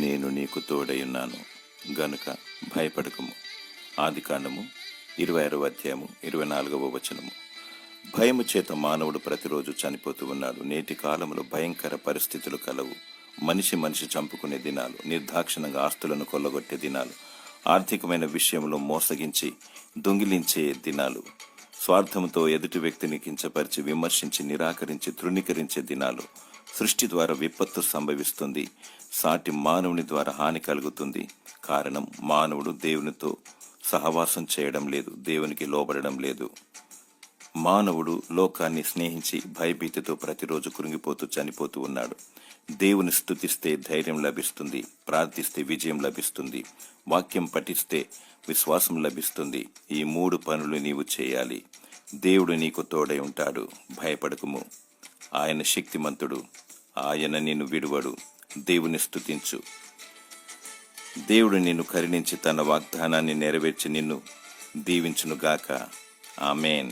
నేను నీకు తోడైయున్నాను గనుక భయపడకము. ఆదికాండము 26వ అధ్యాయము 24వ వచనము. భయము చేత మానవుడు ప్రతిరోజు చనిపోతూ ఉన్నాడు. నేటి కాలంలో భయంకర పరిస్థితులు కలవు. మనిషి చంపుకునే దినాలు, నిర్దాక్షిణంగా ఆస్తులను కొల్లగొట్టే దినాలు, ఆర్థికమైన విషయంలో మోసగించి దొంగిలించే దినాలు, స్వార్థంతో ఎదుటి వ్యక్తిని కించపరిచి విమర్శించి నిరాకరించి తృణీకరించే దినాలు. సృష్టి ద్వారా విపత్తు సంభవిస్తుంది. సాటి మానవుని ద్వారా హాని కలుగుతుంది. కారణం, మానవుడు దేవునితో సహవాసం చేయడం లేదు, దేవునికి లోబడడం లేదు. మానవుడు లోకాన్ని స్నేహించి భయభీతితో ప్రతిరోజు కృంగిపోతూ చనిపోతూ ఉన్నాడు. దేవుని స్తుతిస్తే ధైర్యం లభిస్తుంది, ప్రార్థిస్తే విజయం లభిస్తుంది, వాక్యం పఠిస్తే విశ్వాసం లభిస్తుంది. ఈ 3 పనులు నీవు చేయాలి. దేవుడు నీకు తోడై ఉంటాడు. భయపడకుము. ఆయన శక్తిమంతుడు. ఆయన నిన్ను విడువడు. దేవుని స్తుతించు. దేవుడు నిన్ను కరుణించి తన వాగ్దానాన్ని నెరవేర్చి నిన్ను దీవించునుగాక. ఆమేన్.